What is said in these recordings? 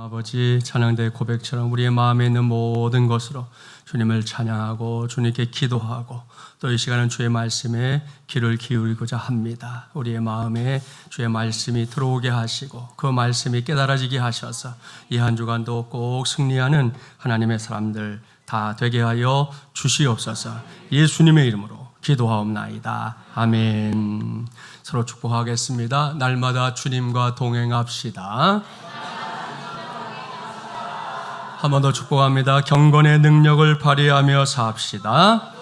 아버지, 찬양대 고백처럼 우리의 마음에 있는 모든 것으로 주님을 찬양하고 주님께 기도하고 또 이 시간은 주의 말씀에 귀를 기울이고자 합니다. 우리의 마음에 주의 말씀이 들어오게 하시고 그 말씀이 깨달아지게 하셔서 이 한 주간도 꼭 승리하는 하나님의 사람들 다 되게 하여 주시옵소서. 예수님의 이름으로 기도하옵나이다. 아멘. 서로 축복하겠습니다. 날마다 주님과 동행합시다. 한 번 더 축복합니다. 경건의 능력을 발휘하며 삽시다.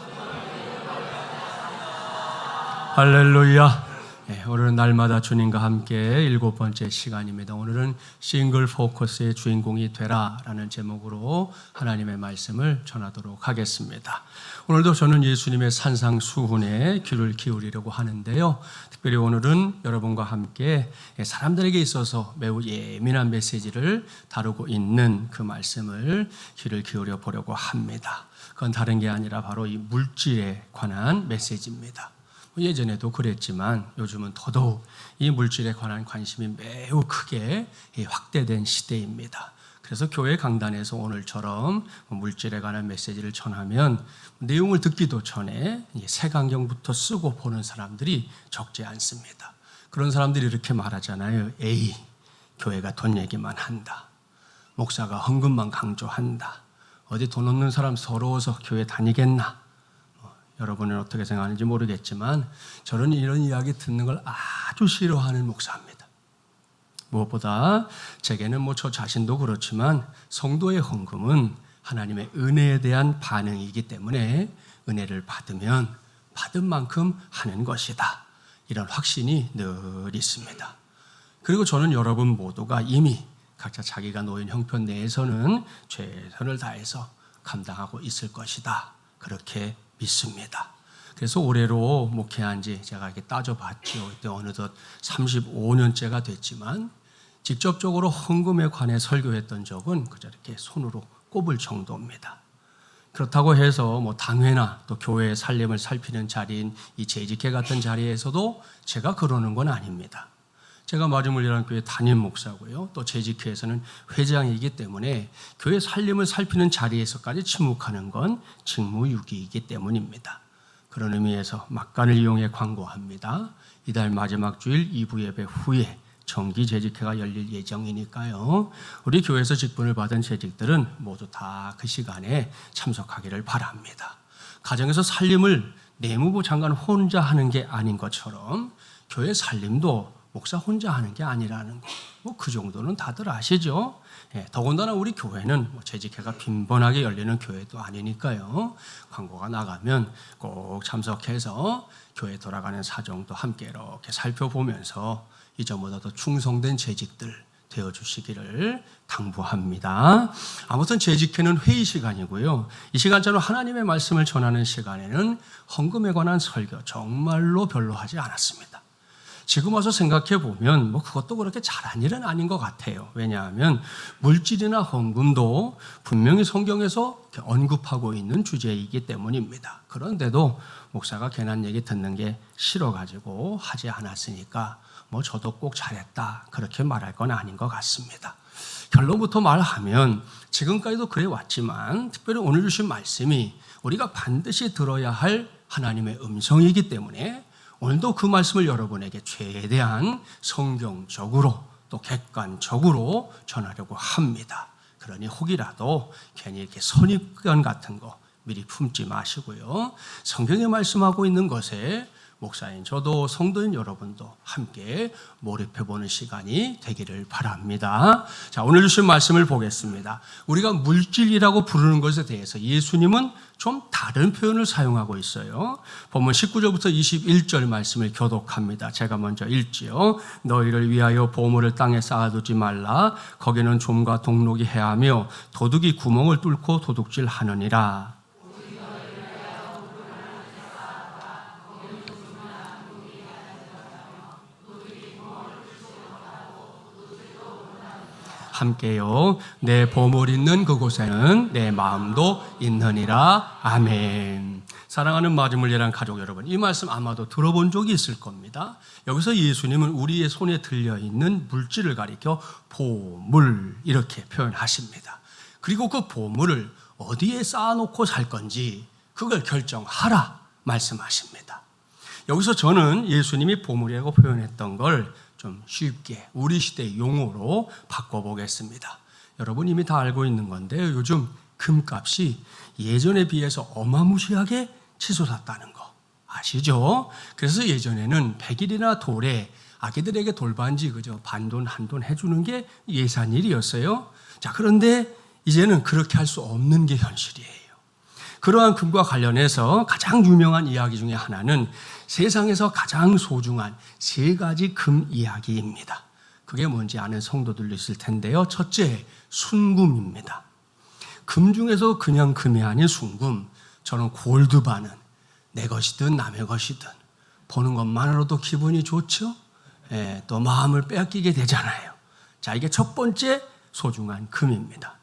할렐루야. 네, 오늘은 날마다 주님과 함께 7번째 시간입니다. 오늘은 싱글 포커스의 주인공이 되라 라는 제목으로 하나님의 말씀을 전하도록 하겠습니다. 오늘도 저는 예수님의 산상수훈에 귀를 기울이려고 하는데요. 특별히 오늘은 여러분과 함께 사람들에게 있어서 매우 예민한 메시지를 다루고 있는 그 말씀을 귀를 기울여 보려고 합니다. 그건 다른 게 아니라 바로 이 물질에 관한 메시지입니다. 예전에도 그랬지만 요즘은 더더욱 이 물질에 관한 관심이 매우 크게 확대된 시대입니다. 그래서 교회 강단에서 오늘처럼 물질에 관한 메시지를 전하면 내용을 듣기도 전에 색안경부터 쓰고 보는 사람들이 적지 않습니다. 그런 사람들이 이렇게 말하잖아요. 에이, 교회가 돈 얘기만 한다. 목사가 헌금만 강조한다. 어디 돈 없는 사람 서러워서 교회 다니겠나? 여러분은 어떻게 생각하는지 모르겠지만 저는 이런 이야기 듣는 걸 아주 싫어하는 목사입니다. 무엇보다 제게는 저 자신도 그렇지만 성도의 헌금은 하나님의 은혜에 대한 반응이기 때문에 은혜를 받으면 받은 만큼 하는 것이다. 이런 확신이 늘 있습니다. 그리고 저는 여러분 모두가 이미 각자 자기가 놓인 형편 내에서는 최선을 다해서 감당하고 있을 것이다. 그렇게 믿습니다. 그래서 올해로 목회한 지 제가 이렇게 따져봤죠. 그때 어느덧 35년째가 됐지만 직접적으로 헌금에 관해 설교했던 적은 그저 이렇게 손으로 꼽을 정도입니다. 그렇다고 해서 당회나 또 교회의 살림을 살피는 자리인 이 재직회 같은 자리에서도 제가 그러는 건 아닙니다. 제가 마주물리라는 교회 담임 목사고요. 또 재직회에서는 회장이기 때문에 교회 살림을 살피는 자리에서까지 침묵하는 건 직무유기이기 때문입니다. 그런 의미에서 막간을 이용해 광고합니다. 이달 마지막 주일 2부 예배 후에 정기 재직회가 열릴 예정이니까요. 우리 교회에서 직분을 받은 재직들은 모두 다 그 시간에 참석하기를 바랍니다. 가정에서 살림을 내무부 장관 혼자 하는 게 아닌 것처럼 교회 살림도 목사 혼자 하는 게 아니라는 거. 그 정도는 다들 아시죠? 더군다나 우리 교회는 재직회가 빈번하게 열리는 교회도 아니니까요. 광고가 나가면 꼭 참석해서 교회 돌아가는 사정도 함께 이렇게 살펴보면서 이전보다 더 충성된 재직들 되어주시기를 당부합니다. 아무튼 재직회는 회의 시간이고요. 이 시간처럼 하나님의 말씀을 전하는 시간에는 헌금에 관한 설교 정말로 별로 하지 않았습니다. 지금 와서 생각해 보면 그것도 그렇게 잘한 일은 아닌 것 같아요. 왜냐하면 물질이나 헌금도 분명히 성경에서 언급하고 있는 주제이기 때문입니다. 그런데도 목사가 괜한 얘기 듣는 게 싫어가지고 하지 않았으니까 저도 꼭 잘했다 그렇게 말할 건 아닌 것 같습니다. 결론부터 말하면 지금까지도 그래 왔지만 특별히 오늘 주신 말씀이 우리가 반드시 들어야 할 하나님의 음성이기 때문에 오늘도 그 말씀을 여러분에게 최대한 성경적으로 또 객관적으로 전하려고 합니다. 그러니 혹이라도 괜히 이렇게 선입견 같은 거 미리 품지 마시고요. 성경에 말씀하고 있는 것에 목사인 저도 성도인 여러분도 함께 몰입해보는 시간이 되기를 바랍니다. 자, 오늘 주신 말씀을 보겠습니다. 우리가 물질이라고 부르는 것에 대해서 예수님은 좀 다른 표현을 사용하고 있어요. 본문 19절부터 21절 말씀을 교독합니다. 제가 먼저 읽지요. 너희를 위하여 보물을 땅에 쌓아두지 말라. 거기는 좀과 동록이 해하며 도둑이 구멍을 뚫고 도둑질 하느니라. 함께요. 내 보물 있는 그곳에는 내 마음도 있느니라. 아멘. 사랑하는 마지막 예랑 가족 여러분, 이 말씀 아마도 들어본 적이 있을 겁니다. 여기서 예수님은 우리의 손에 들려있는 물질을 가리켜 보물 이렇게 표현하십니다. 그리고 그 보물을 어디에 쌓아놓고 살 건지 그걸 결정하라 말씀하십니다. 여기서 저는 예수님이 보물이라고 표현했던 걸 좀 쉽게 우리 시대의 용어로 바꿔보겠습니다. 여러분 이미 다 알고 있는 건데요. 요즘 금값이 예전에 비해서 어마무시하게 치솟았다는 거 아시죠? 그래서 예전에는 백일이나 돌에 아기들에게 돌반지 그저 반돈 한돈 해주는 게 예산일이었어요. 자, 그런데 이제는 그렇게 할 수 없는 게 현실이에요. 그러한 금과 관련해서 가장 유명한 이야기 중에 하나는 세상에서 가장 소중한 3가지 금 이야기입니다. 그게 뭔지 아는 성도들도 있을 텐데요. 첫째, 순금입니다. 금 중에서 그냥 금이 아닌 순금, 저는 골드바는 내 것이든 남의 것이든 보는 것만으로도 기분이 좋죠. 또 마음을 빼앗기게 되잖아요. 자, 이게 첫 번째 소중한 금입니다.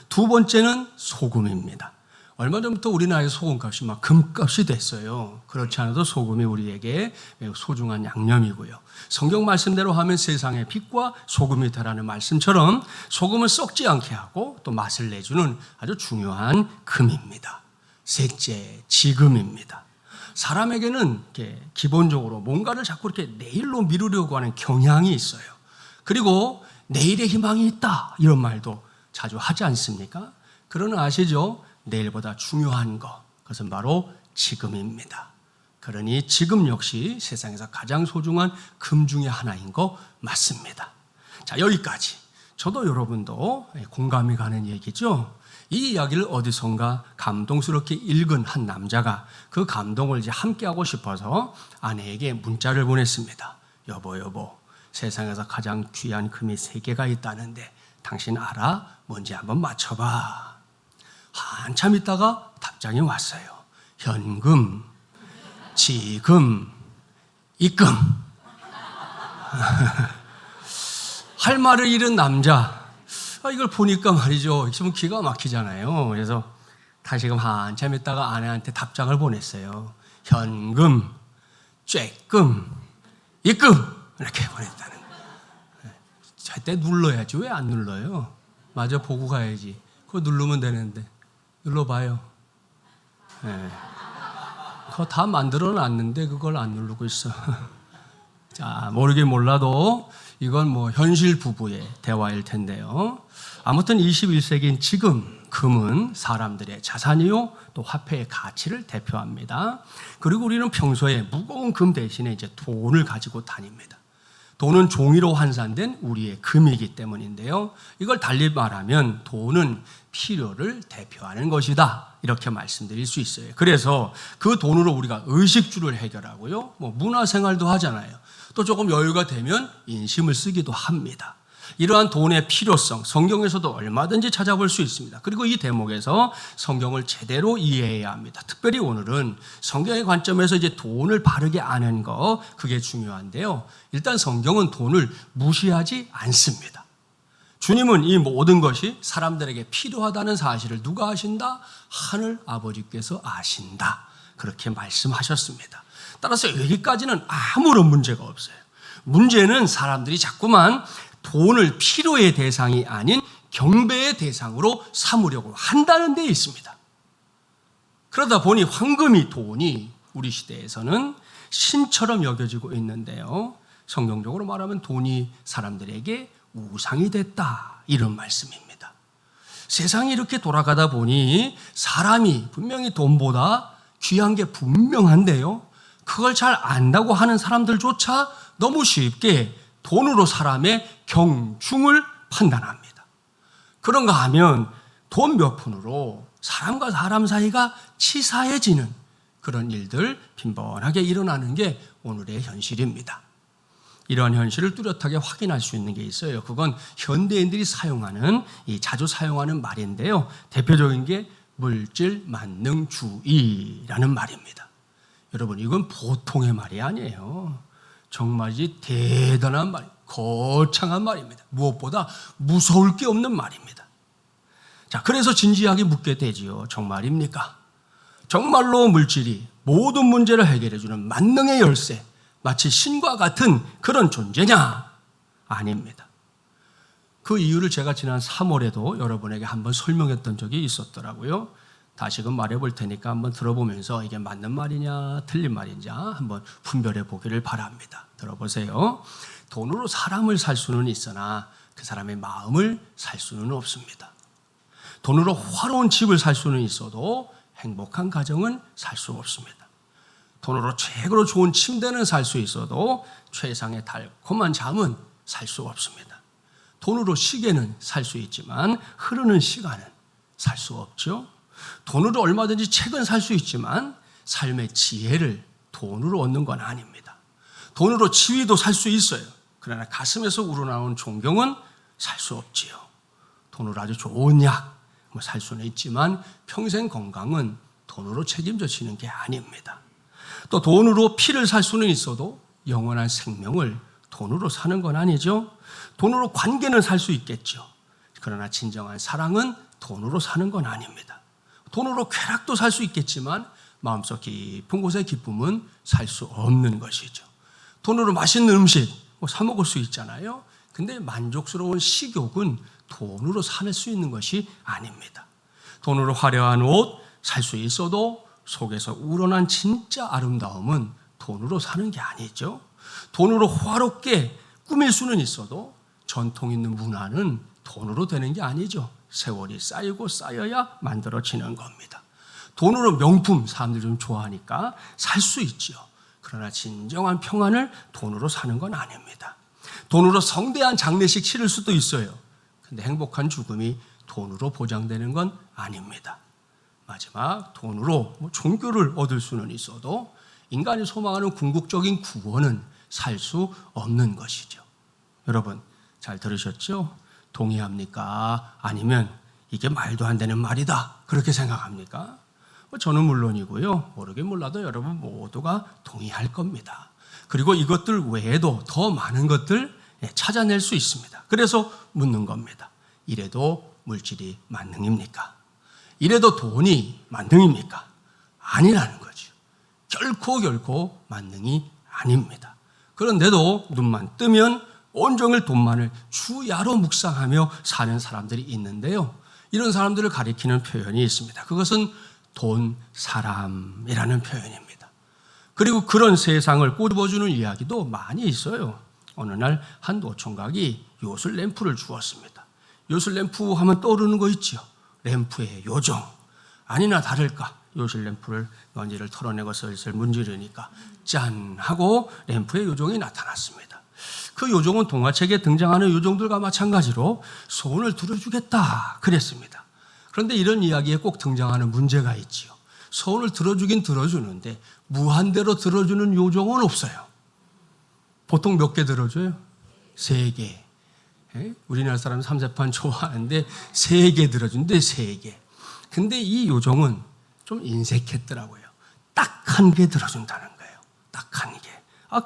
두 번째는 소금입니다. 얼마 전부터 우리나라의 소금값이 막 금값이 됐어요. 그렇지 않아도 소금이 우리에게 매우 소중한 양념이고요. 성경 말씀대로 하면 세상의 빛과 소금이 되라는 말씀처럼 소금을 썩지 않게 하고 또 맛을 내주는 아주 중요한 금입니다. 셋째, 지금입니다. 사람에게는 이렇게 기본적으로 뭔가를 자꾸 이렇게 내일로 미루려고 하는 경향이 있어요. 그리고 내일의 희망이 있다 이런 말도 자주 하지 않습니까? 그러나 아시죠? 내일보다 중요한 것, 그것은 바로 지금입니다. 그러니 지금 역시 세상에서 가장 소중한 금 중에 하나인 거 맞습니다. 자, 여기까지. 저도 여러분도 공감이 가는 얘기죠. 이 이야기를 어디선가 감동스럽게 읽은 한 남자가 그 감동을 이제 함께하고 싶어서 아내에게 문자를 보냈습니다. 여보, 세상에서 가장 귀한 금이 3개가 있다는데 당신 알아? 뭔지 한번 맞춰봐. 한참 있다가 답장이 왔어요. 현금, 지금, 입금. 할 말을 잃은 남자. 이걸 보니까 말이죠. 좀 기가 막히잖아요. 그래서 다시금 한참 있다가 아내한테 답장을 보냈어요. 현금, 쬐끔, 입금. 이렇게 보냈다는 거예요. 절대 눌러야지. 왜 안 눌러요? 마저 보고 가야지. 그거 누르면 되는데. 눌러봐요. 네. 그거 다 만들어 놨는데 그걸 안 누르고 있어. 자, 모르긴 몰라도 이건 뭐 현실 부부의 대화일 텐데요. 아무튼 21세기인 지금 금은 사람들의 자산이요 또 화폐의 가치를 대표합니다. 그리고 우리는 평소에 무거운 금 대신에 이제 돈을 가지고 다닙니다. 돈은 종이로 환산된 우리의 금이기 때문인데요. 이걸 달리 말하면 돈은 필요를 대표하는 것이다. 이렇게 말씀드릴 수 있어요. 그래서 그 돈으로 우리가 의식주를 해결하고요. 문화생활도 하잖아요. 또 조금 여유가 되면 인심을 쓰기도 합니다. 이러한 돈의 필요성, 성경에서도 얼마든지 찾아볼 수 있습니다. 그리고 이 대목에서 성경을 제대로 이해해야 합니다. 특별히 오늘은 성경의 관점에서 이제 돈을 바르게 아는 거, 그게 중요한데요. 일단 성경은 돈을 무시하지 않습니다. 주님은 이 모든 것이 사람들에게 필요하다는 사실을 누가 아신다? 하늘 아버지께서 아신다. 그렇게 말씀하셨습니다. 따라서 여기까지는 아무런 문제가 없어요. 문제는 사람들이 자꾸만 돈을 필요의 대상이 아닌 경배의 대상으로 삼으려고 한다는 데 있습니다. 그러다 보니 황금이 돈이 우리 시대에서는 신처럼 여겨지고 있는데요. 성경적으로 말하면 돈이 사람들에게 우상이 됐다 이런 말씀입니다. 세상이 이렇게 돌아가다 보니 사람이 분명히 돈보다 귀한 게 분명한데요. 그걸 잘 안다고 하는 사람들조차 너무 쉽게 돈으로 사람의 경중을 판단합니다. 그런가 하면 돈 몇 푼으로 사람과 사람 사이가 치사해지는 그런 일들 빈번하게 일어나는 게 오늘의 현실입니다. 이러한 현실을 뚜렷하게 확인할 수 있는 게 있어요. 그건 현대인들이 자주 사용하는 말인데요. 대표적인 게 물질 만능주의라는 말입니다. 여러분, 이건 보통의 말이 아니에요. 정말이지 대단한 말. 거창한 말입니다. 무엇보다 무서울 게 없는 말입니다. 자, 그래서 진지하게 묻게 되지요. 정말입니까? 정말로 물질이 모든 문제를 해결해주는 만능의 열쇠, 마치 신과 같은 그런 존재냐? 아닙니다. 그 이유를 제가 지난 3월에도 여러분에게 한번 설명했던 적이 있었더라고요. 다시금 말해볼 테니까 한번 들어보면서 이게 맞는 말이냐 틀린 말인지 한번 분별해 보기를 바랍니다. 들어보세요. 돈으로 사람을 살 수는 있으나 그 사람의 마음을 살 수는 없습니다. 돈으로 화로운 집을 살 수는 있어도 행복한 가정은 살 수 없습니다. 돈으로 최고로 좋은 침대는 살 수 있어도 최상의 달콤한 잠은 살 수 없습니다. 돈으로 시계는 살 수 있지만 흐르는 시간은 살 수 없죠. 돈으로 얼마든지 책은 살 수 있지만 삶의 지혜를 돈으로 얻는 건 아닙니다. 돈으로 지위도 살 수 있어요. 그러나 가슴에서 우러나오는 존경은 살 수 없지요. 돈으로 아주 좋은 약 살 수는 있지만 평생 건강은 돈으로 책임져 지는 게 아닙니다. 또 돈으로 피를 살 수는 있어도 영원한 생명을 돈으로 사는 건 아니죠. 돈으로 관계는 살 수 있겠죠. 그러나 진정한 사랑은 돈으로 사는 건 아닙니다. 돈으로 쾌락도 살 수 있겠지만 마음속 깊은 곳의 기쁨은 살 수 없는 것이죠. 돈으로 맛있는 음식 사 먹을 수 있잖아요. 근데 만족스러운 식욕은 돈으로 살 수 있는 것이 아닙니다. 돈으로 화려한 옷 살 수 있어도 속에서 우러난 진짜 아름다움은 돈으로 사는 게 아니죠. 돈으로 화롭게 꾸밀 수는 있어도 전통 있는 문화는 돈으로 되는 게 아니죠. 세월이 쌓이고 쌓여야 만들어지는 겁니다. 돈으로 명품 사람들이 좀 좋아하니까 살 수 있죠. 그러나 진정한 평안을 돈으로 사는 건 아닙니다. 돈으로 성대한 장례식 치를 수도 있어요. 근데 행복한 죽음이 돈으로 보장되는 건 아닙니다. 마지막 돈으로 종교를 얻을 수는 있어도 인간이 소망하는 궁극적인 구원은 살 수 없는 것이죠. 여러분 잘 들으셨죠? 동의합니까? 아니면 이게 말도 안 되는 말이다 그렇게 생각합니까? 저는 물론이고요. 모르긴 몰라도 여러분 모두가 동의할 겁니다. 그리고 이것들 외에도 더 많은 것들 찾아낼 수 있습니다. 그래서 묻는 겁니다. 이래도 물질이 만능입니까? 이래도 돈이 만능입니까? 아니라는 거죠. 결코 만능이 아닙니다. 그런데도 눈만 뜨면 온종일 돈만을 주야로 묵상하며 사는 사람들이 있는데요. 이런 사람들을 가리키는 표현이 있습니다. 그것은 돈, 사람이라는 표현입니다. 그리고 그런 세상을 꼬집어주는 이야기도 많이 있어요. 어느 날 한 노총각이 요술 램프를 주었습니다. 요술 램프 하면 떠오르는 거 있죠. 램프의 요정. 아니나 다를까 요술 램프를 먼지를 털어내고 슬슬 문지르니까 짠 하고 램프의 요정이 나타났습니다. 그 요정은 동화책에 등장하는 요정들과 마찬가지로 소원을 들어주겠다 그랬습니다. 그런데 이런 이야기에 꼭 등장하는 문제가 있지요. 소원을 들어주긴 들어주는데 무한대로 들어주는 요정은 없어요. 보통 몇 개 들어줘요? 3개. 우리나라 사람 삼세판 좋아하는데 3개 들어준대 3개. 근데 이 요정은 좀 인색했더라고요. 딱 1개 들어준다는 거예요. 딱 1개.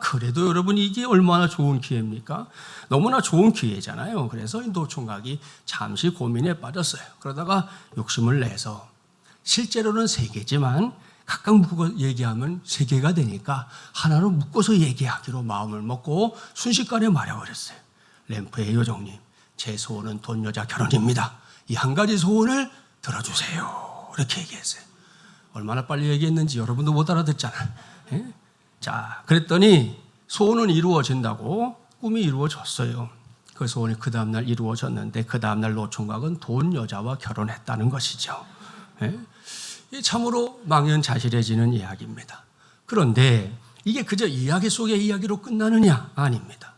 그래도 여러분 이게 얼마나 좋은 기회입니까? 너무나 좋은 기회잖아요. 그래서 이 노총각이 잠시 고민에 빠졌어요. 그러다가 욕심을 내서 실제로는 3개지만 각각 묶어 얘기하면 3개가 되니까 하나로 묶어서 얘기하기로 마음을 먹고 순식간에 말해버렸어요. 램프의 요정님, 제 소원은 돈, 여자, 결혼입니다. 이 한 가지 소원을 들어주세요. 이렇게 얘기했어요. 얼마나 빨리 얘기했는지 여러분도 못 알아듣잖아요. 자, 그랬더니 소원은 이루어진다고 꿈이 이루어졌어요. 그 소원이 그 다음날 이루어졌는데 그 다음날 노총각은 돈 여자와 결혼했다는 것이죠. 이게 참으로 망연자실해지는 이야기입니다. 그런데 이게 그저 이야기 속의 이야기로 끝나느냐? 아닙니다.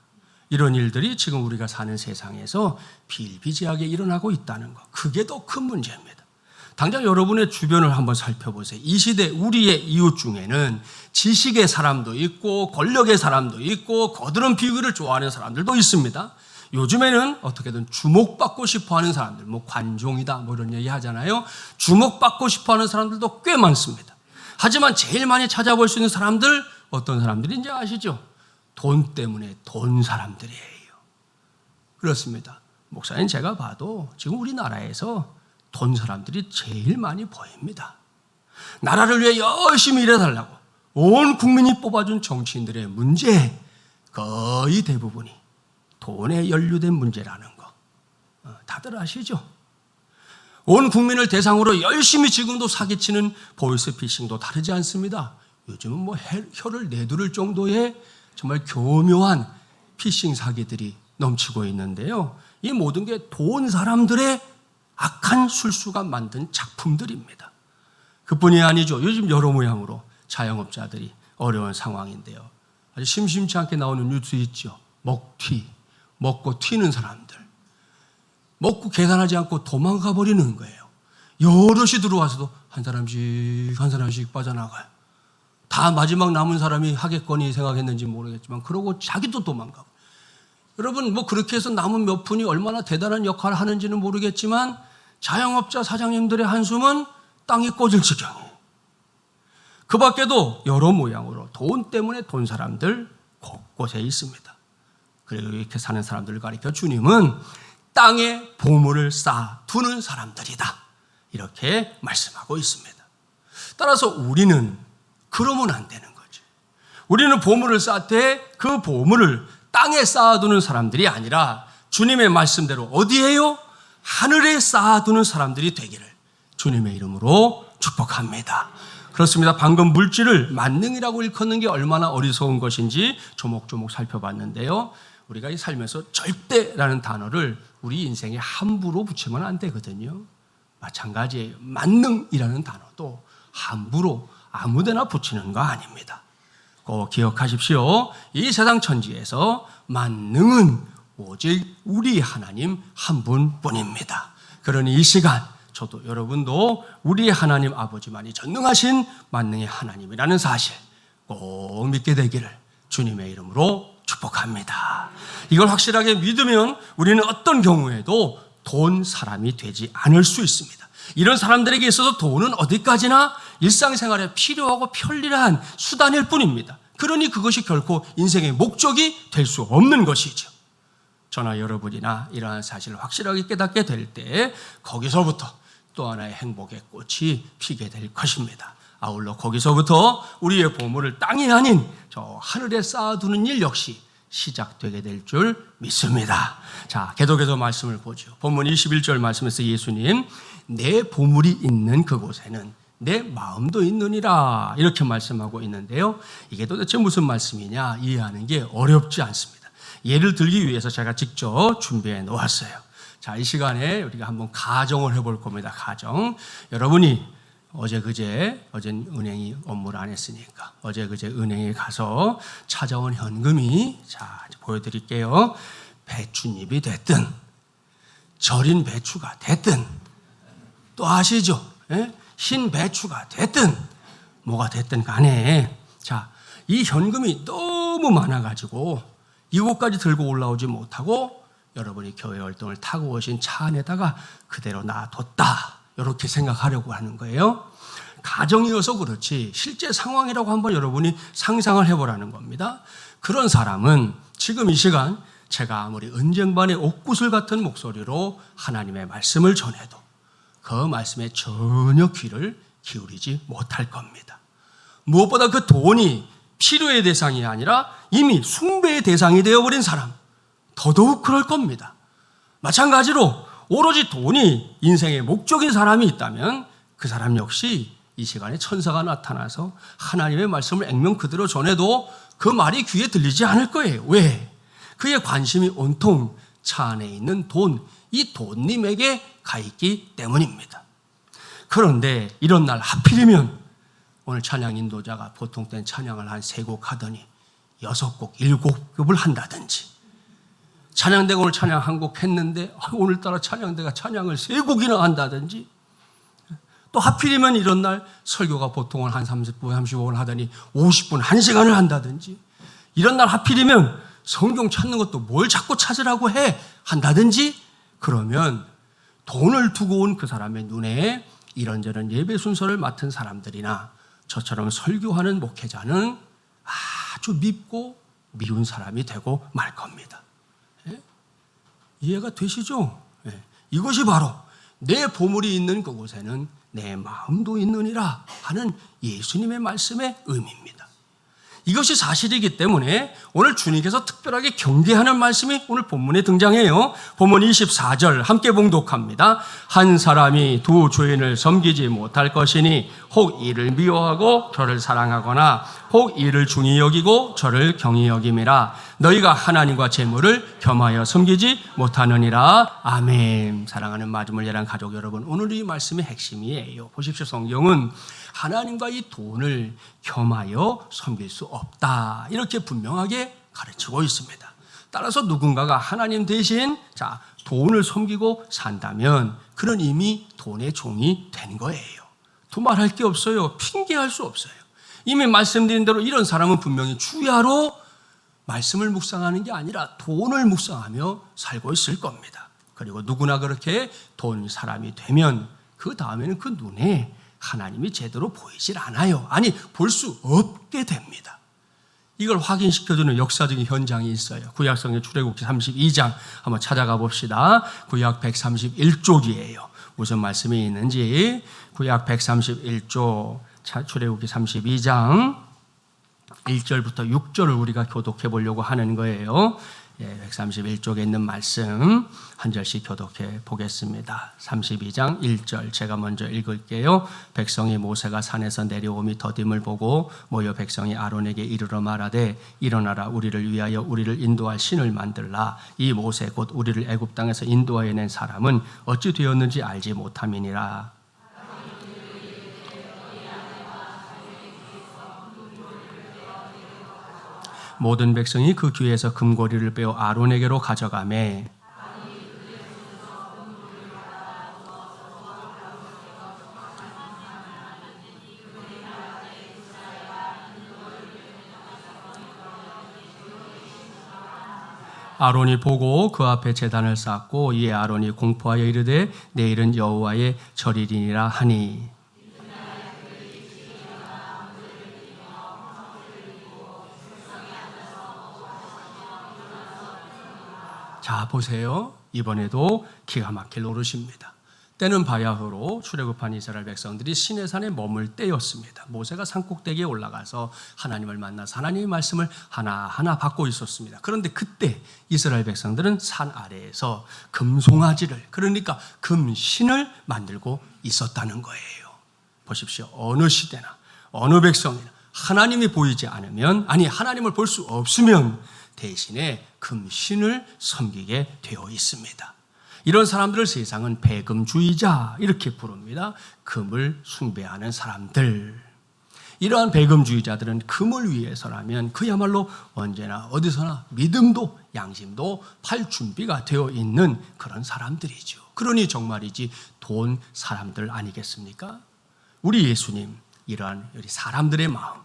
이런 일들이 지금 우리가 사는 세상에서 비일비재하게 일어나고 있다는 것. 그게 더 큰 문제입니다. 당장 여러분의 주변을 한번 살펴보세요. 이 시대 우리의 이웃 중에는 지식의 사람도 있고 권력의 사람도 있고 거드름 비우기를 좋아하는 사람들도 있습니다. 요즘에는 어떻게든 주목받고 싶어하는 사람들, 관종이다 이런 얘기 하잖아요. 주목받고 싶어하는 사람들도 꽤 많습니다. 하지만 제일 많이 찾아볼 수 있는 사람들 어떤 사람들인지 아시죠? 돈 때문에 돈 사람들이에요. 그렇습니다. 목사님, 제가 봐도 지금 우리나라에서 돈 사람들이 제일 많이 보입니다. 나라를 위해 열심히 일해달라고 온 국민이 뽑아준 정치인들의 문제, 거의 대부분이 돈에 연루된 문제라는 거 다들 아시죠? 온 국민을 대상으로 열심히 지금도 사기치는 보이스피싱도 다르지 않습니다. 요즘은 뭐 혀를 내두를 정도의 정말 교묘한 피싱 사기들이 넘치고 있는데요. 이 모든 게 돈 사람들의 악한 술수가 만든 작품들입니다. 그뿐이 아니죠. 요즘 여러 모양으로 자영업자들이 어려운 상황인데요. 아주 심심치 않게 나오는 뉴스 있죠. 먹튀, 먹고 튀는 사람들. 먹고 계산하지 않고 도망가 버리는 거예요. 여럿이 들어와서도 한 사람씩 빠져나가요. 다 마지막 남은 사람이 하겠거니 생각했는지 모르겠지만 그러고 자기도 도망가고. 여러분 뭐 그렇게 해서 남은 몇 푼이 얼마나 대단한 역할을 하는지는 모르겠지만 자영업자 사장님들의 한숨은 땅이 꺼질 지경이에요. 그 밖에도 여러 모양으로 돈 때문에 돈 사람들 곳곳에 있습니다. 그리고 이렇게 사는 사람들을 가리켜 주님은 땅에 보물을 쌓아두는 사람들이다, 이렇게 말씀하고 있습니다. 따라서 우리는 그러면 안 되는 거죠. 우리는 보물을 쌓되 그 보물을 땅에 쌓아두는 사람들이 아니라 주님의 말씀대로 어디에요? 하늘에 쌓아두는 사람들이 되기를 주님의 이름으로 축복합니다. 그렇습니다. 방금 물질을 만능이라고 일컫는 게 얼마나 어리석은 것인지 조목조목 살펴봤는데요. 우리가 이 살면서 절대라는 단어를 우리 인생에 함부로 붙이면 안 되거든요. 마찬가지예요. 만능이라는 단어도 함부로 아무데나 붙이는 거 아닙니다. 꼭 기억하십시오. 이 세상 천지에서 만능은 오직 우리 하나님 한 분뿐입니다. 그러니 이 시간 저도 여러분도 우리 하나님 아버지만이 전능하신 만능의 하나님이라는 사실 꼭 믿게 되기를 주님의 이름으로 축복합니다. 이걸 확실하게 믿으면 우리는 어떤 경우에도 돈 사람이 되지 않을 수 있습니다. 이런 사람들에게 있어서 돈은 어디까지나 일상생활에 필요하고 편리한 수단일 뿐입니다. 그러니 그것이 결코 인생의 목적이 될 수 없는 것이죠. 저나 여러분이나 이러한 사실을 확실하게 깨닫게 될 때 거기서부터 또 하나의 행복의 꽃이 피게 될 것입니다. 아울러 거기서부터 우리의 보물을 땅이 아닌 저 하늘에 쌓아두는 일 역시 시작되게 될 줄 믿습니다. 자, 계속해서 말씀을 보죠. 본문 21절 말씀에서 예수님, 내 보물이 있는 그곳에는 내 마음도 있느니라, 이렇게 말씀하고 있는데요. 이게 도대체 무슨 말씀이냐 이해하는 게 어렵지 않습니다. 예를 들기 위해서 제가 직접 준비해 놓았어요. 자, 이 시간에 우리가 한번 가정을 해볼 겁니다. 가정. 여러분이 어제는 은행이 업무를 안 했으니까 어제그제 은행에 가서 찾아온 현금이, 자, 보여드릴게요. 배춧잎이 됐든 절인 배추가 됐든 또 아시죠? 예? 흰 배추가 됐든 뭐가 됐든 간에, 자, 이 현금이 너무 많아가지고 이곳까지 들고 올라오지 못하고 여러분이 교회 활동을 타고 오신 차 안에다가 그대로 놔뒀다, 이렇게 생각하려고 하는 거예요. 가정이어서 그렇지 실제 상황이라고 한번 여러분이 상상을 해보라는 겁니다. 그런 사람은 지금 이 시간 제가 아무리 은쟁반의 옥구슬 같은 목소리로 하나님의 말씀을 전해도 그 말씀에 전혀 귀를 기울이지 못할 겁니다. 무엇보다 그 돈이 필요의 대상이 아니라 이미 숭배의 대상이 되어버린 사람, 더더욱 그럴 겁니다. 마찬가지로 오로지 돈이 인생의 목적인 사람이 있다면 그 사람 역시 이 시간에 천사가 나타나서 하나님의 말씀을 액면 그대로 전해도 그 말이 귀에 들리지 않을 거예요. 왜? 그의 관심이 온통 차 안에 있는 돈, 이 돈님에게 가 있기 때문입니다. 그런데 이런 날 하필이면 오늘 찬양 인도자가 보통 땐 찬양을 한 3곡 하더니 6곡, 7곡을 한다든지, 찬양대가 오늘 찬양 1곡 했는데 오늘따라 찬양대가 찬양을 3곡이나 한다든지, 또 하필이면 이런 날 설교가 보통은 한 30분, 35분 하더니 50분, 1시간을 한다든지, 이런 날 하필이면 성경 찾는 것도 뭘 자꾸 찾으라고 한다든지, 그러면 돈을 두고 온 그 사람의 눈에 이런저런 예배 순서를 맡은 사람들이나 저처럼 설교하는 목회자는 아주 밉고 미운 사람이 되고 말 겁니다. 이해가 되시죠? 예. 이것이 바로 내 보물이 있는 그곳에는 내 마음도 있느니라 하는 예수님의 말씀의 의미입니다. 이것이 사실이기 때문에 오늘 주님께서 특별하게 경계하는 말씀이 오늘 본문에 등장해요. 본문 24절 함께 봉독합니다. 한 사람이 두 주인을 섬기지 못할 것이니 혹 이를 미워하고 저를 사랑하거나 혹 이를 중히 여기고 저를 경히 여김이라. 너희가 하나님과 재물을 겸하여 섬기지 못하느니라. 아멘. 사랑하는 마지막 예랑 가족 여러분, 오늘 이 말씀의 핵심이에요. 보십시오. 성경은 하나님과 이 돈을 겸하여 섬길 수 없다, 이렇게 분명하게 가르치고 있습니다. 따라서 누군가가 하나님 대신 돈을 섬기고 산다면 그는 이미 돈의 종이 된 거예요. 두말할 게 없어요. 핑계할 수 없어요. 이미 말씀드린 대로 이런 사람은 분명히 주야로 말씀을 묵상하는 게 아니라 돈을 묵상하며 살고 있을 겁니다. 그리고 누구나 그렇게 돈 사람이 되면 그 다음에는 그 눈에 하나님이 제대로 보이질 않아요. 아니, 볼 수 없게 됩니다. 이걸 확인시켜주는 역사적인 현장이 있어요. 구약성경 출애굽기 32장 한번 찾아가 봅시다. 구약 131쪽이에요. 무슨 말씀이 있는지 구약 131쪽 출애굽기 32장 1절부터 6절을 우리가 교독해 보려고 하는 거예요. 131쪽에 있는 말씀 한 절씩 교독해 보겠습니다. 32장 1절 제가 먼저 읽을게요. 백성이 모세가 산에서 내려오미 더딤을 보고 모여 백성이 아론에게 이르러 말하되 일어나라, 우리를 위하여 우리를 인도할 신을 만들라. 이 모세 곧 우리를 애굽 땅에서 인도하여 낸 사람은 어찌 되었는지 알지 못함이니라. 모든 백성이 그 귀에서 금고리를 빼어 아론에게로 가져가매 아론이 보고 그 앞에 제단을 쌓고 이에 아론이 공포하여 이르되 내일은 여호와의 절일이니라 하니. 자, 보세요. 이번에도 기가 막힐 노릇입니다. 때는 바야흐로 출애굽한 이스라엘 백성들이 시내산에 머물 때였습니다. 모세가 산꼭대기에 올라가서 하나님을 만나서 하나님의 말씀을 하나하나 받고 있었습니다. 그런데 그때 이스라엘 백성들은 산 아래에서 금송아지를, 그러니까 금신을 만들고 있었다는 거예요. 보십시오. 어느 시대나 어느 백성이나 하나님이 보이지 않으면, 아니 하나님을 볼 수 없으면 대신에 금신을 섬기게 되어 있습니다. 이런 사람들을 세상은 배금주의자 이렇게 부릅니다. 금을 숭배하는 사람들. 이러한 배금주의자들은 금을 위해서라면 그야말로 언제나 어디서나 믿음도 양심도 팔 준비가 되어 있는 그런 사람들이죠. 그러니 정말이지 돈 사람들 아니겠습니까? 우리 예수님, 이러한 우리 사람들의 마음,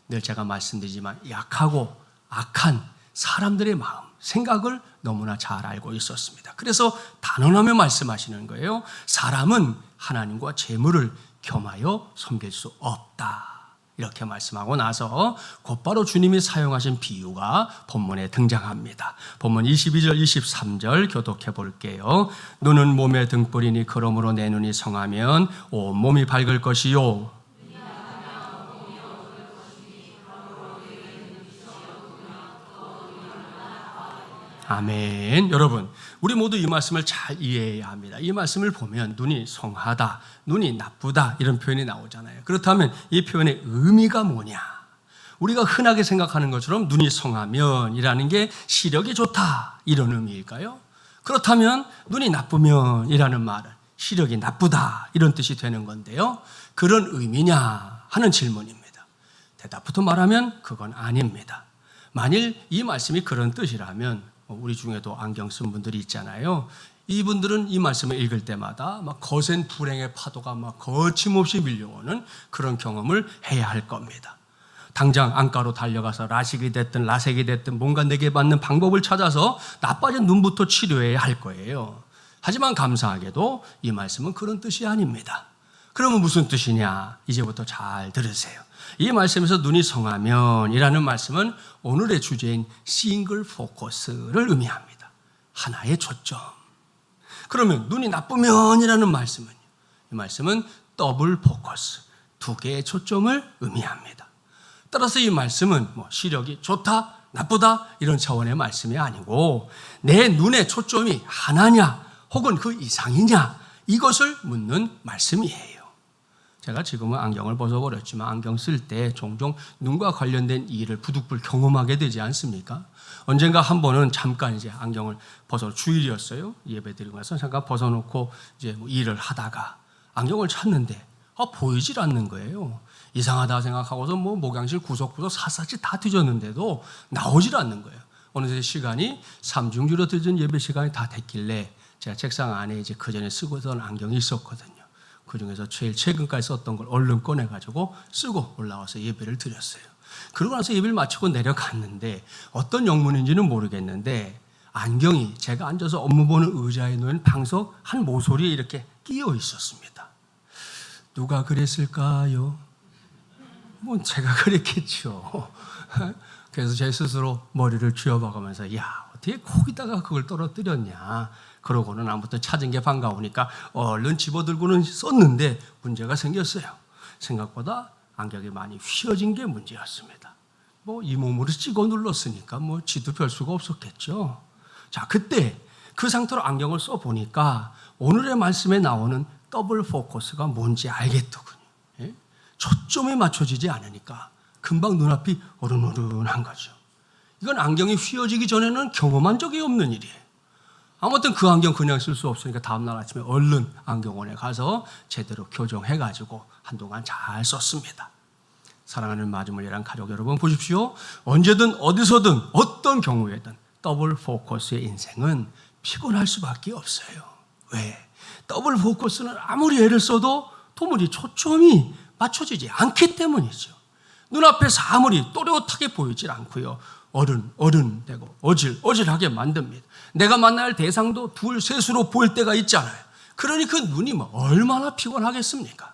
늘 제가 말씀드리지만 약하고 악한 사람들의 마음, 생각을 너무나 잘 알고 있었습니다. 그래서 단언하며 말씀하시는 거예요. 사람은 하나님과 재물을 겸하여 섬길 수 없다. 이렇게 말씀하고 나서 곧바로 주님이 사용하신 비유가 본문에 등장합니다. 본문 22절, 23절 교독해 볼게요. 눈은 몸의 등불이니 그러므로 내 눈이 성하면 온 몸이 밝을 것이요. 아멘. 여러분, 우리 모두 이 말씀을 잘 이해해야 합니다. 이 말씀을 보면 눈이 성하다, 눈이 나쁘다 이런 표현이 나오잖아요. 그렇다면 이 표현의 의미가 뭐냐? 우리가 흔하게 생각하는 것처럼 눈이 성하면 이라는 게 시력이 좋다 이런 의미일까요? 그렇다면 눈이 나쁘면 이라는 말은 시력이 나쁘다 이런 뜻이 되는 건데요. 그런 의미냐 하는 질문입니다. 대답부터 말하면 그건 아닙니다. 만일 이 말씀이 그런 뜻이라면 우리 중에도 안경 쓴 분들이 있잖아요. 이분들은 이 말씀을 읽을 때마다 막 거센 불행의 파도가 막 거침없이 밀려오는 그런 경험을 해야 할 겁니다. 당장 안가로 달려가서 라식이 됐든 라섹이 됐든 뭔가 내게 맞는 방법을 찾아서 나빠진 눈부터 치료해야 할 거예요. 하지만 감사하게도 이 말씀은 그런 뜻이 아닙니다. 그러면 무슨 뜻이냐? 이제부터 잘 들으세요. 이 말씀에서 눈이 성하면 이라는 말씀은 오늘의 주제인 싱글 포커스를 의미합니다. 하나의 초점. 그러면 눈이 나쁘면이라는 말씀은요, 이 말씀은 더블 포커스, 두 개의 초점을 의미합니다. 따라서 이 말씀은 시력이 좋다, 나쁘다 이런 차원의 말씀이 아니고 내 눈의 초점이 하나냐 혹은 그 이상이냐 이것을 묻는 말씀이에요. 제가 지금은 안경을 벗어버렸지만 안경 쓸 때 종종 눈과 관련된 일을 부득불 경험하게 되지 않습니까? 언젠가 한 번은 잠깐 이제 안경을 주일이었어요. 예배 드리고 나서 잠깐 벗어놓고 이제 일을 하다가 안경을 찾는데 보이질 않는 거예요. 이상하다 생각하고서 목양실 구석구석 샅샅이 다 뒤졌는데도 나오질 않는 거예요. 어느새 시간이 삼중주로 늦은 예배 시간이 다 됐길래 제가 책상 안에 이제 그 전에 쓰고 있던 안경이 있었거든요. 그 중에서 제일 최근까지 썼던 걸 얼른 꺼내가지고 쓰고 올라와서 예배를 드렸어요. 그러고 나서 예배를 마치고 내려갔는데 어떤 영문인지는 모르겠는데 안경이 제가 앉아서 업무 보는 의자에 놓인 방석 한 모서리에 이렇게 끼어 있었습니다. 누가 그랬을까요? 제가 그랬겠죠. 그래서 제 스스로 머리를 쥐어박으면서 야, 어떻게 거기다가 그걸 떨어뜨렸냐. 그러고는 아무튼 찾은 게 반가우니까 얼른 집어들고는 썼는데 문제가 생겼어요. 생각보다 안경이 많이 휘어진 게 문제였습니다. 이 몸으로 찍어 눌렀으니까 지도 별 수가 없었겠죠. 자, 그때 그 상태로 안경을 써보니까 오늘의 말씀에 나오는 더블 포커스가 뭔지 알겠더군요. 예? 초점이 맞춰지지 않으니까 금방 눈앞이 어른어른한 거죠. 이건 안경이 휘어지기 전에는 경험한 적이 없는 일이에요. 아무튼 그 안경 그냥 쓸 수 없으니까 다음날 아침에 얼른 안경원에 가서 제대로 교정해가지고 한동안 잘 썼습니다. 사랑하는 마주물리랑 가족 여러분 보십시오. 언제든 어디서든 어떤 경우에든 더블 포커스의 인생은 피곤할 수밖에 없어요. 왜? 더블 포커스는 아무리 애를 써도 도무지 초점이 맞춰지지 않기 때문이죠. 눈앞에서 아무리 또렷하게 보이질 않고요. 어른되고 어질어질하게 만듭니다. 내가 만나야 할 대상도 둘, 셋으로 보일 때가 있잖아요. 그러니 그 눈이 얼마나 피곤하겠습니까?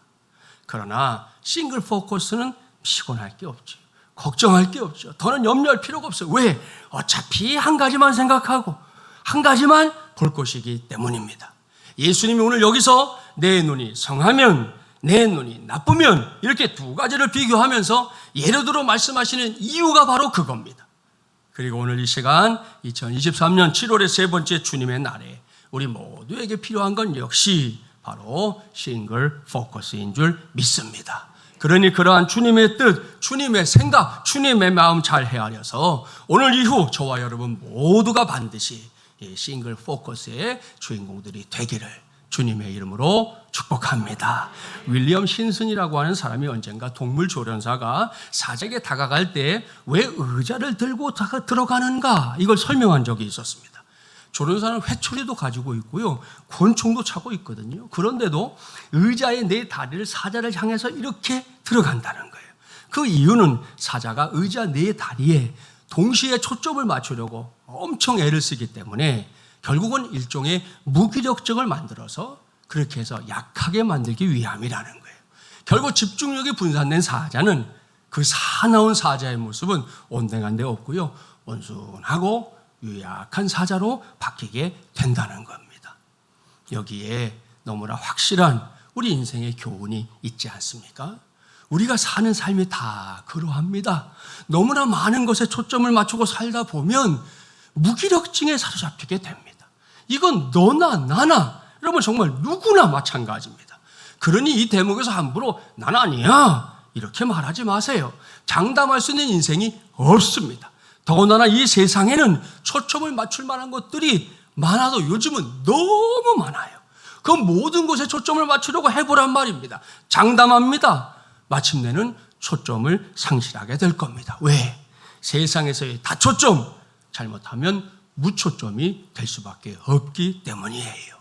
그러나 싱글 포커스는 피곤할 게 없죠. 걱정할 게 없죠. 더는 염려할 필요가 없어요. 왜? 어차피 한 가지만 생각하고 한 가지만 볼 것이기 때문입니다. 예수님이 오늘 여기서 내 눈이 성하면 내 눈이 나쁘면 이렇게 두 가지를 비교하면서 예를 들어 말씀하시는 이유가 바로 그겁니다. 그리고 오늘 이 시간 2023년 7월의 세 번째 주님의 날에 우리 모두에게 필요한 건 역시 바로 싱글 포커스인 줄 믿습니다. 그러니 그러한 주님의 뜻, 주님의 생각, 주님의 마음 잘 헤아려서 오늘 이후 저와 여러분 모두가 반드시 이 싱글 포커스의 주인공들이 되기를 주님의 이름으로 축복합니다. 윌리엄 신슨이라고 하는 사람이 언젠가 동물 조련사가 사자에게 다가갈 때 왜 의자를 들고 들어가는가 이걸 설명한 적이 있었습니다. 조련사는 회초리도 가지고 있고요. 권총도 차고 있거든요. 그런데도 의자에 네 다리를 사자를 향해서 이렇게 들어간다는 거예요. 그 이유는 사자가 의자 네 다리에 동시에 초점을 맞추려고 엄청 애를 쓰기 때문에 결국은 일종의 무기력증을 만들어서 그렇게 해서 약하게 만들기 위함이라는 거예요. 결국 집중력이 분산된 사자는 그 사나운 사자의 모습은 온당한 데 없고요. 온순하고 유약한 사자로 바뀌게 된다는 겁니다. 여기에 너무나 확실한 우리 인생의 교훈이 있지 않습니까? 우리가 사는 삶이 다 그러합니다. 너무나 많은 것에 초점을 맞추고 살다 보면 무기력증에 사로잡히게 됩니다. 이건 너나 나나 여러분 정말 누구나 마찬가지입니다. 그러니 이 대목에서 함부로 난 아니야 이렇게 말하지 마세요. 장담할 수 있는 인생이 없습니다. 더군다나 이 세상에는 초점을 맞출 만한 것들이 많아도 요즘은 너무 많아요. 그 모든 것에 초점을 맞추려고 해보란 말입니다. 장담합니다. 마침내는 초점을 상실하게 될 겁니다. 왜? 세상에서의 다초점, 잘못하면 무초점이 될 수밖에 없기 때문이에요.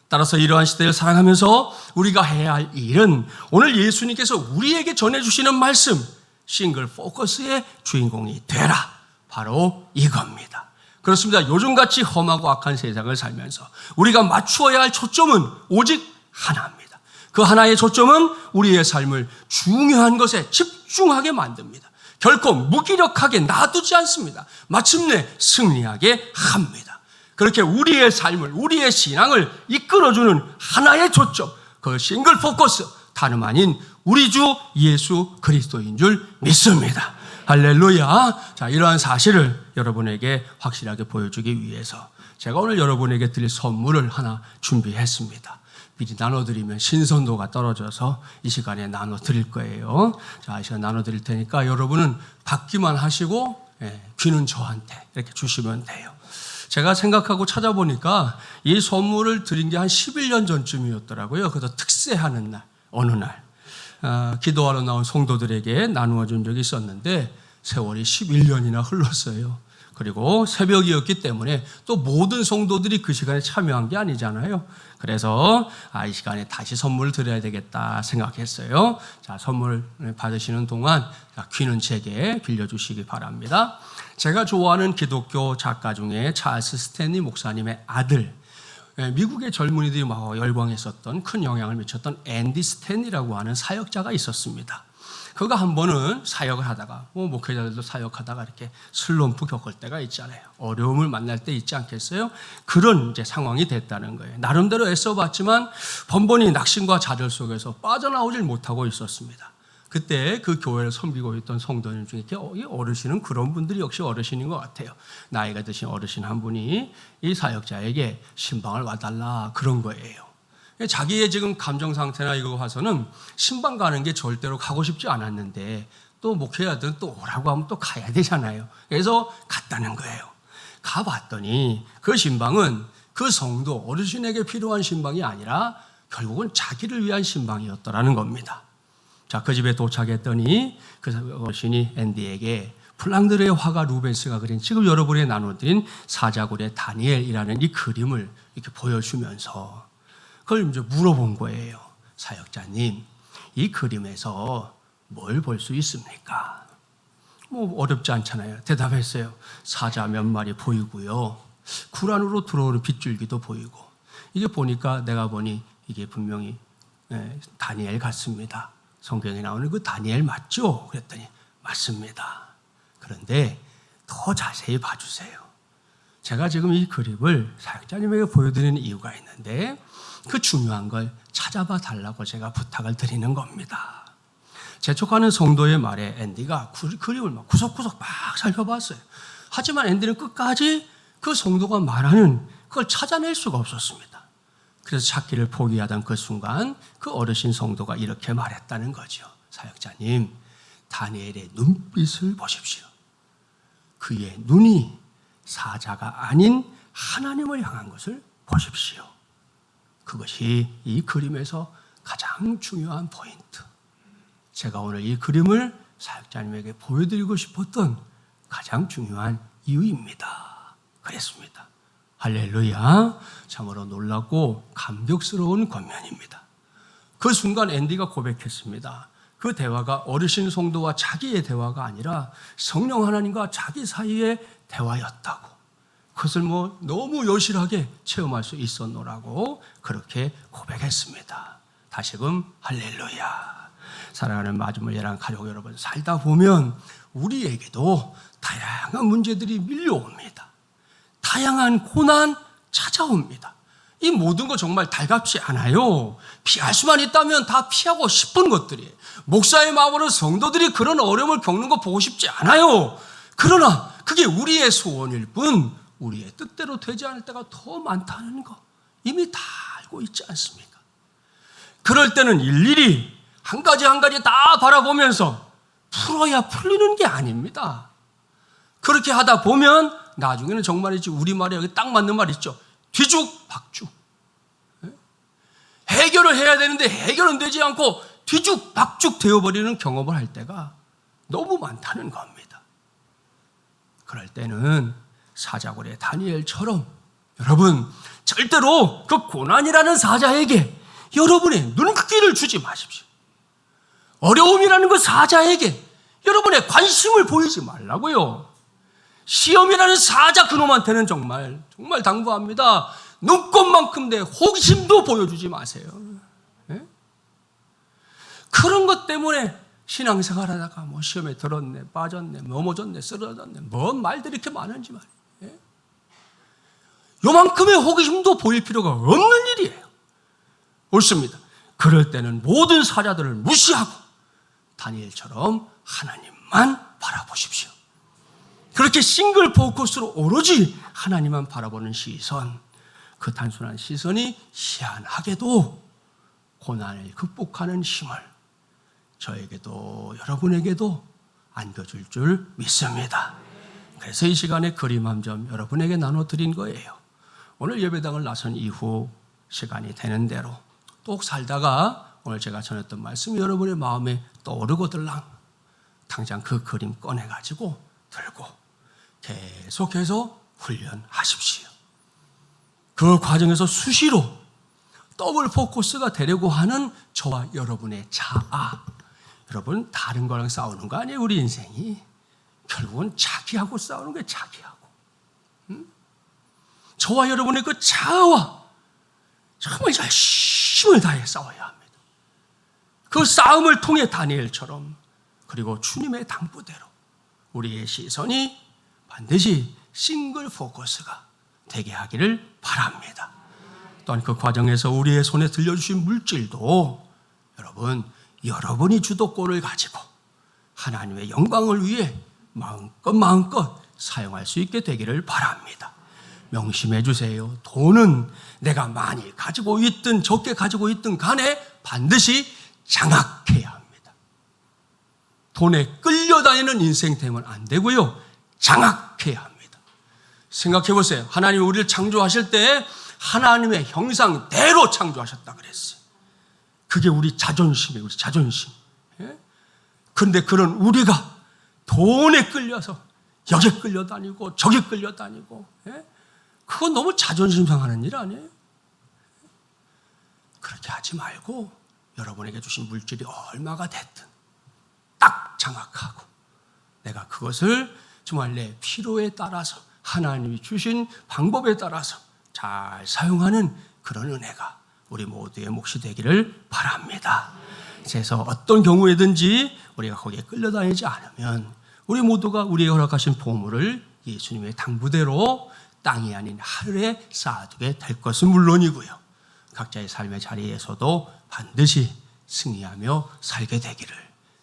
따라서 이러한 시대를 살아가면서 우리가 해야 할 일은 오늘 예수님께서 우리에게 전해주시는 말씀, 싱글 포커스의 주인공이 되라. 바로 이겁니다. 그렇습니다. 요즘같이 험하고 악한 세상을 살면서 우리가 맞추어야 할 초점은 오직 하나입니다. 그 하나의 초점은 우리의 삶을 중요한 것에 집중하게 만듭니다. 결코 무기력하게 놔두지 않습니다. 마침내 승리하게 합니다. 그렇게 우리의 삶을, 우리의 신앙을 이끌어주는 하나의 초점, 그 싱글 포커스, 다름 아닌 우리 주 예수 그리스도인 줄 믿습니다. 할렐루야. 자, 이러한 사실을 여러분에게 확실하게 보여주기 위해서 제가 오늘 여러분에게 드릴 선물을 하나 준비했습니다. 미리 나눠드리면 신선도가 떨어져서 이 시간에 나눠드릴 거예요. 자, 이 시간 나눠드릴 테니까 여러분은 받기만 하시고 귀는 저한테 이렇게 주시면 돼요. 제가 생각하고 찾아보니까 이 선물을 드린 게 한 11년 전쯤이었더라고요. 그래서 특세하는 날, 어느 날 기도하러 나온 성도들에게 나누어 준 적이 있었는데 세월이 11년이나 흘렀어요. 그리고 새벽이었기 때문에 또 모든 성도들이 그 시간에 참여한 게 아니잖아요. 그래서 이 시간에 다시 선물을 드려야 되겠다 생각했어요. 자, 선물 받으시는 동안 귀는 제게 빌려주시기 바랍니다. 제가 좋아하는 기독교 작가 중에 찰스 스탠리 목사님의 아들, 미국의 젊은이들이 막 열광했었던, 큰 영향을 미쳤던 앤디 스탠리라고 하는 사역자가 있었습니다. 그가 한 번은 사역을 하다가, 목회자들도 사역하다가 이렇게 슬럼프 겪을 때가 있잖아요. 어려움을 만날 때 있지 않겠어요? 그런 이제 상황이 됐다는 거예요. 나름대로 애써봤지만 번번이 낙심과 좌절 속에서 빠져나오질 못하고 있었습니다. 그때 그 교회를 섬기고 있던 성도님 중에 어르신은 그런 분들이 역시 어르신인 것 같아요. 나이가 드신 어르신 한 분이 이 사역자에게 신방을 와달라 그런 거예요. 자기의 지금 감정 상태나 이거 봐서는 신방 가는 게 절대로 가고 싶지 않았는데 또 목회자들은 또 오라고 하면 또 가야 되잖아요. 그래서 갔다는 거예요. 가봤더니 그 신방은 그 성도 어르신에게 필요한 신방이 아니라 결국은 자기를 위한 신방이었더라는 겁니다. 자, 그 집에 도착했더니 그 어르신이 앤디에게 플랑드르의 화가 루벤스가 그린 지금 여러분이 나눠드린 사자굴의 다니엘이라는 이 그림을 이렇게 보여주면서 그걸 이제 물어본 거예요. 사역자님, 이 그림에서 뭘 볼 수 있습니까? 어렵지 않잖아요. 대답했어요. 사자 몇 마리 보이고요. 굴 안으로 들어오는 빗줄기도 보이고. 이게 보니까 내가 보니 이게 분명히 다니엘 같습니다. 성경에 나오는 그 다니엘 맞죠? 그랬더니 맞습니다. 그런데 더 자세히 봐주세요. 제가 지금 이 그림을 사역자님에게 보여드리는 이유가 있는데 그 중요한 걸 찾아봐 달라고 제가 부탁을 드리는 겁니다. 재촉하는 성도의 말에 앤디가 그림을 막 구석구석 막 살펴봤어요. 하지만 앤디는 끝까지 그 성도가 말하는 그걸 찾아낼 수가 없었습니다. 그래서 찾기를 포기하던 그 순간 그 어르신 성도가 이렇게 말했다는 거죠. 사역자님, 다니엘의 눈빛을 보십시오. 그의 눈이 사자가 아닌 하나님을 향한 것을 보십시오. 그것이 이 그림에서 가장 중요한 포인트. 제가 오늘 이 그림을 사역자님에게 보여드리고 싶었던 가장 중요한 이유입니다. 그랬습니다. 할렐루야. 참으로 놀랍고 감격스러운 권면입니다. 그 순간 앤디가 고백했습니다. 그 대화가 어르신 성도와 자기의 대화가 아니라 성령 하나님과 자기 사이의 대화였다고. 그것을 너무 여실하게 체험할 수 있었노라고 그렇게 고백했습니다. 다시금 할렐루야. 사랑하는 마주물예랑 가족 여러분, 살다 보면 우리에게도 다양한 문제들이 밀려옵니다. 다양한 고난 찾아옵니다. 이 모든 거 정말 달갑지 않아요. 피할 수만 있다면 다 피하고 싶은 것들이에요. 목사의 마음으로 성도들이 그런 어려움을 겪는 거 보고 싶지 않아요. 그러나 그게 우리의 소원일 뿐 우리의 뜻대로 되지 않을 때가 더 많다는 거 이미 다 알고 있지 않습니까? 그럴 때는 일일이 한 가지 한 가지 다 바라보면서 풀어야 풀리는 게 아닙니다. 그렇게 하다 보면 나중에는 정말이지 우리말에 여기 딱 맞는 말 있죠. 뒤죽박죽. 해결을 해야 되는데 해결은 되지 않고 뒤죽박죽 되어버리는 경험을 할 때가 너무 많다는 겁니다. 그럴 때는 사자굴의 다니엘처럼 여러분 절대로 그 고난이라는 사자에게 여러분의 눈길을 주지 마십시오. 어려움이라는 그 사자에게 여러분의 관심을 보이지 말라고요. 시험이라는 사자 그놈한테는 정말 당부합니다. 눈꽃만큼 내 호기심도 보여주지 마세요. 네? 그런 것 때문에 신앙생활 하다가 시험에 들었네, 빠졌네, 넘어졌네, 쓰러졌네, 뭔 말들이 이렇게 많은지 말이에요. 네? 요만큼의 호기심도 보일 필요가 없는 일이에요. 옳습니다. 그럴 때는 모든 사자들을 무시하고 다니엘처럼 하나님만 바라보십시오. 그렇게 싱글 포커스로 오로지 하나님만 바라보는 시선, 그 단순한 시선이 희한하게도 고난을 극복하는 힘을 저에게도 여러분에게도 안겨줄 줄 믿습니다. 그래서 이 시간에 그림 한 점 여러분에게 나눠드린 거예요. 오늘 예배당을 나선 이후 시간이 되는 대로 또 살다가 오늘 제가 전했던 말씀이 여러분의 마음에 떠오르거들랑 당장 그 그림 꺼내가지고 들고 계속해서 훈련하십시오. 그 과정에서 수시로 더블 포커스가 되려고 하는 저와 여러분의 자아. 여러분, 다른 거랑 싸우는 거 아니에요, 우리 인생이. 결국은 자기하고 싸우는 거예요, 자기하고. 저와 여러분의 그 자아와 정말 열심을 다해 싸워야 합니다. 그 싸움을 통해 다니엘처럼, 그리고 주님의 당부대로 우리의 시선이 반드시 싱글 포커스가 되게 하기를 바랍니다. 또한 그 과정에서 우리의 손에 들려주신 물질도 여러분이 주도권을 가지고 하나님의 영광을 위해 마음껏 사용할 수 있게 되기를 바랍니다. 명심해 주세요. 돈은 내가 많이 가지고 있든 적게 가지고 있든 간에 반드시 장악해야 합니다. 돈에 끌려다니는 인생 되면 안 되고요. 장악해야 합니다. 생각해 보세요. 하나님이 우리를 창조하실 때 하나님의 형상대로 창조하셨다 그랬어요. 그게 우리 자존심이에요. 우리 자존심. 그런데 그런 우리가 돈에 끌려서 여기 끌려다니고 저기 끌려다니고, 그건 너무 자존심 상하는 일 아니에요? 그렇게 하지 말고 여러분에게 주신 물질이 얼마가 됐든 딱 장악하고 내가 그것을 정말 내 필요에 따라서 하나님이 주신 방법에 따라서 잘 사용하는 그런 은혜가 우리 모두의 몫이 되기를 바랍니다. 그래서 어떤 경우에든지 우리가 거기에 끌려다니지 않으면 우리 모두가 우리에게 허락하신 보물을 예수님의 당부대로 땅이 아닌 하늘에 쌓아두게 될 것은 물론이고요. 각자의 삶의 자리에서도 반드시 승리하며 살게 되기를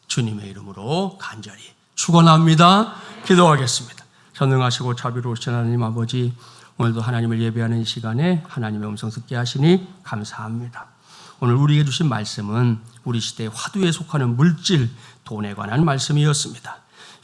주님의 이름으로 간절히 축원합니다. 기도하겠습니다. 전능하시고 자비로우신 하나님 아버지, 오늘도 하나님을 예배하는 이 시간에 하나님의 음성 듣게 하시니 감사합니다. 오늘 우리에게 주신 말씀은 우리 시대의 화두에 속하는 물질, 돈에 관한 말씀이었습니다.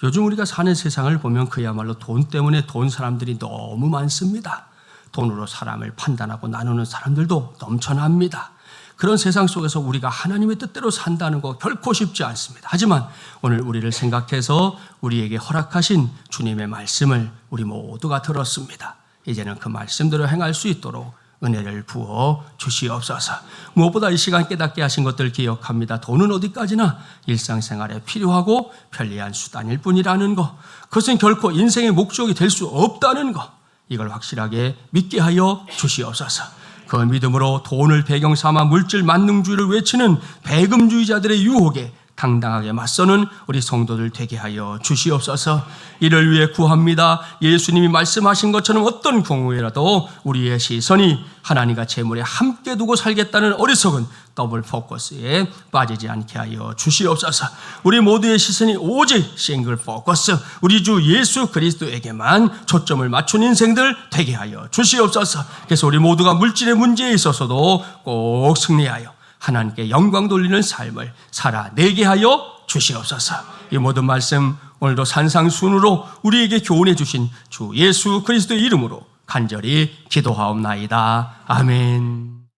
요즘 우리가 사는 세상을 보면 그야말로 돈 때문에 돈 사람들이 너무 많습니다. 돈으로 사람을 판단하고 나누는 사람들도 넘쳐납니다. 그런 세상 속에서 우리가 하나님의 뜻대로 산다는 거 결코 쉽지 않습니다. 하지만 오늘 우리를 생각해서 우리에게 허락하신 주님의 말씀을 우리 모두가 들었습니다. 이제는 그 말씀대로 행할 수 있도록 은혜를 부어 주시옵소서. 무엇보다 이 시간 깨닫게 하신 것들 기억합니다. 돈은 어디까지나 일상생활에 필요하고 편리한 수단일 뿐이라는 것, 그것은 결코 인생의 목적이 될 수 없다는 것, 이걸 확실하게 믿게 하여 주시옵소서. 그 믿음으로 돈을 배경 삼아 물질 만능주의를 외치는 배금주의자들의 유혹에 당당하게 맞서는 우리 성도들 되게 하여 주시옵소서. 이를 위해 구합니다. 예수님이 말씀하신 것처럼 어떤 경우에라도 우리의 시선이 하나님과 재물에 함께 두고 살겠다는 어리석은 더블 포커스에 빠지지 않게 하여 주시옵소서. 우리 모두의 시선이 오직 싱글 포커스, 우리 주 예수 그리스도에게만 초점을 맞춘 인생들 되게 하여 주시옵소서. 그래서 우리 모두가 물질의 문제에 있어서도 꼭 승리하여 하나님께 영광 돌리는 삶을 살아내게 하여 주시옵소서. 이 모든 말씀 오늘도 산상순으로 우리에게 교훈해 주신 주 예수 그리스도의 이름으로 간절히 기도하옵나이다. 아멘.